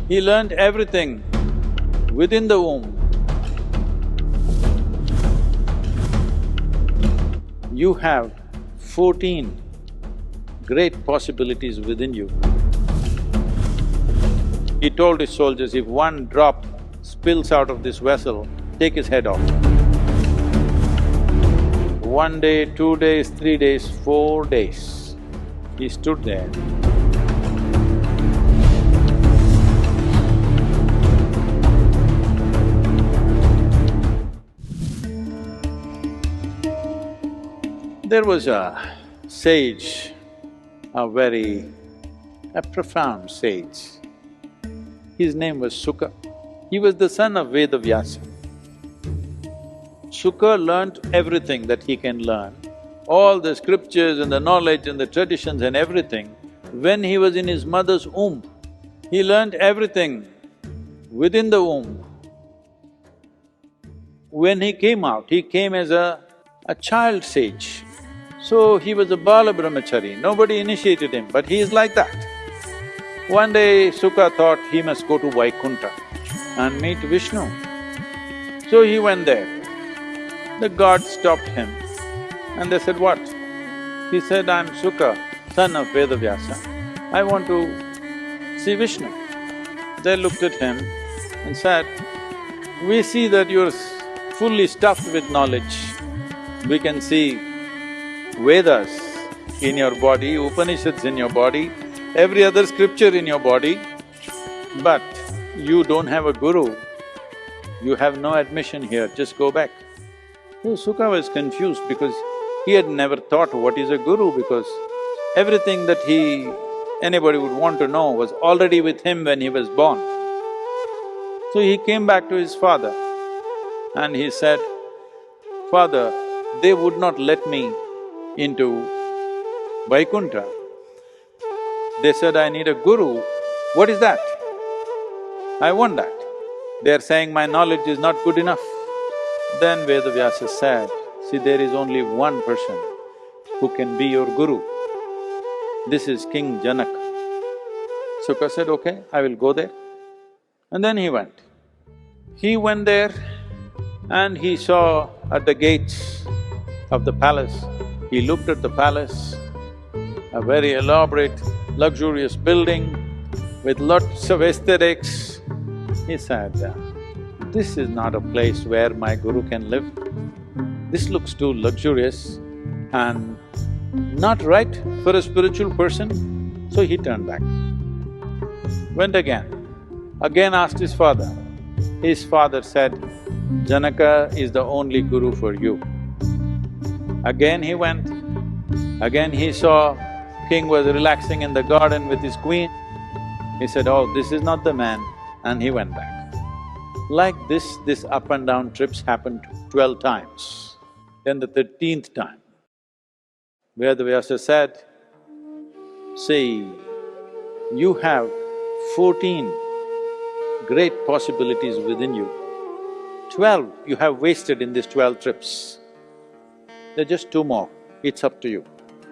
He learned everything within the womb. You have 14 great possibilities within you. He told his soldiers, if one drop spills out of this vessel, take his head off. 1 day, 2 days, 3 days, 4 days, he stood there. There was a sage, a profound sage. His name was Sukha. He was the son of Vedavyasa. Sukha learnt everything that he can learn, all the scriptures and the knowledge and the traditions and everything, when he was in his mother's womb. He learnt everything within the womb. When he came out, he came as a child sage. So he was a Bala Brahmachari, nobody initiated him, but he is like that. One day Sukha thought he must go to Vaikuntha and meet Vishnu. So he went there. The gods stopped him and they said, what? He said, I'm Sukha, son of Vedavyasa. I want to see Vishnu. They looked at him and said, we see that you're fully stuffed with knowledge. We can see Vedas in your body, Upanishads in your body, every other scripture in your body, but you don't have a guru, you have no admission here, just go back. So Sukha was confused because he had never thought what is a guru, because everything that anybody would want to know was already with him when he was born. So he came back to his father and he said, Father, they would not let me into Vaikuntha. They said, I need a guru. What is that? I want that. They're saying my knowledge is not good enough. Then Vedavyasa said, see, there is only one person who can be your guru. This is King Janaka. Sukha said, okay, I will go there. And then he went. He went there and he saw at the gates of the palace, he looked at the palace, a very elaborate, luxurious building with lots of aesthetics. He said, this is not a place where my guru can live. This looks too luxurious and not right for a spiritual person. So he turned back. Went again asked his father. His father said, Janaka is the only guru for you. Again he went, again he saw king was relaxing in the garden with his queen. He said, oh, this is not the man, and he went back. Like this up and down trips happened 12 times. Then the 13th time, Vedavyasa said, see, you have 14 great possibilities within you. 12 you have wasted in these 12 trips. There are just 2 more, it's up to you.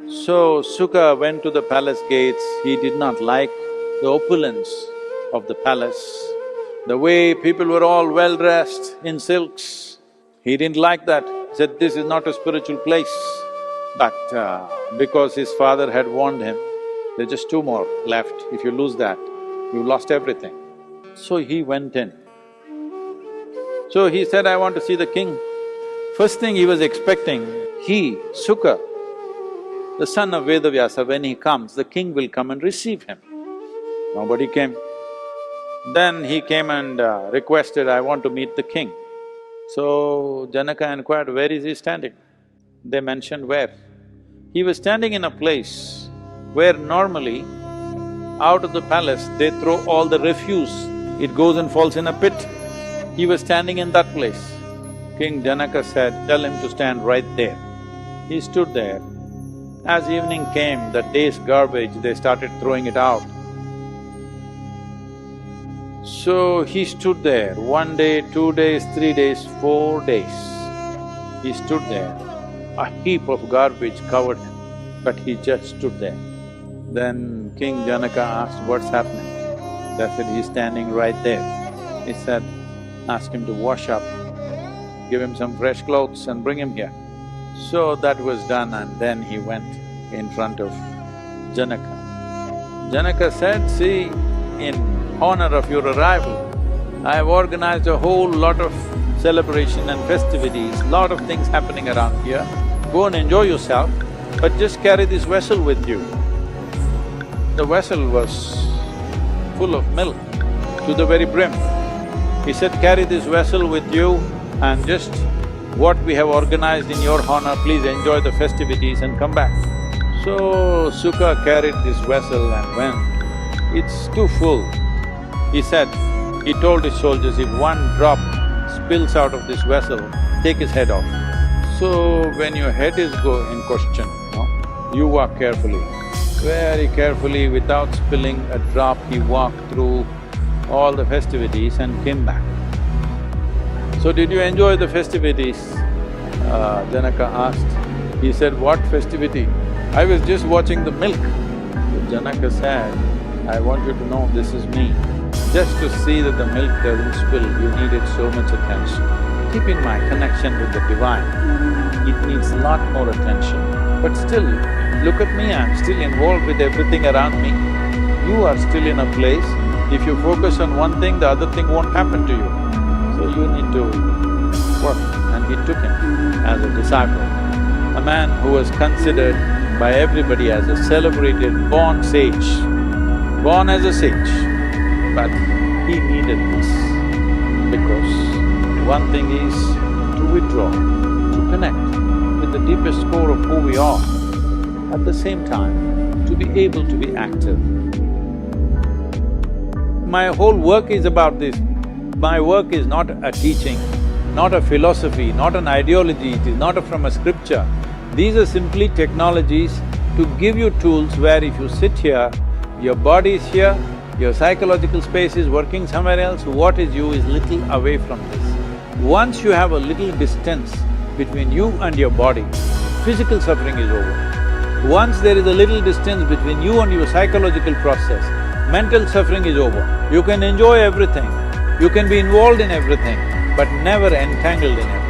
So Sukha went to the palace gates. He did not like the opulence of the palace, the way people were all well-dressed in silks. He didn't like that. He said, this is not a spiritual place. But because his father had warned him, there are just 2 more left. If you lose that, you lost everything. So he went in. So he said, I want to see the king. First thing he was expecting, Sukha, the son of Vedavyasa, when he comes, the king will come and receive him. Nobody came. Then he came and requested, I want to meet the king. So Janaka inquired, where is he standing? They mentioned where. He was standing in a place where normally out of the palace they throw all the refuse, it goes and falls in a pit. He was standing in that place. King Janaka said, tell him to stand right there. He stood there. As evening came, the day's garbage, they started throwing it out. So he stood there, 1 day, 2 days, 3 days, 4 days. He stood there, a heap of garbage covered him, but he just stood there. Then King Janaka asked, what's happening? They said, he's standing right there. He said, ask him to wash up, give him some fresh clothes and bring him here. So that was done and then he went in front of Janaka. Janaka said, see, in honor of your arrival, I have organized a whole lot of celebration and festivities, lot of things happening around here. Go and enjoy yourself, but just carry this vessel with you. The vessel was full of milk to the very brim. He said, carry this vessel with you and just what we have organized in your honor, please enjoy the festivities and come back. So Sukha carried this vessel and went. It's too full. He said, he told his soldiers, if one drop spills out of this vessel, take his head off. So when your head is in question, you walk carefully. Very carefully, without spilling a drop, he walked through all the festivities and came back. So, did you enjoy the festivities? Janaka asked. He said, what festivity? I was just watching the milk. So Janaka said, I want you to know this is me. Just to see that the milk doesn't spill, you needed so much attention. Keep in mind connection with the divine, it needs a lot more attention. But still, look at me, I'm still involved with everything around me. You are still in a place, if you focus on one thing, the other thing won't happen to you. So you need to work. And he took him as a disciple. A man who was considered by everybody as a celebrated born sage, born as a sage. But he needed this because one thing is to withdraw, to connect with the deepest core of who we are, at the same time to be able to be active. My whole work is about this. My work is not a teaching, not a philosophy, not an ideology, it is not from a scripture. These are simply technologies to give you tools where if you sit here, your body is here, your psychological space is working somewhere else, what is you is little away from this. Once you have a little distance between you and your body, physical suffering is over. Once there is a little distance between you and your psychological process, mental suffering is over. You can enjoy everything, you can be involved in everything, but never entangled in it.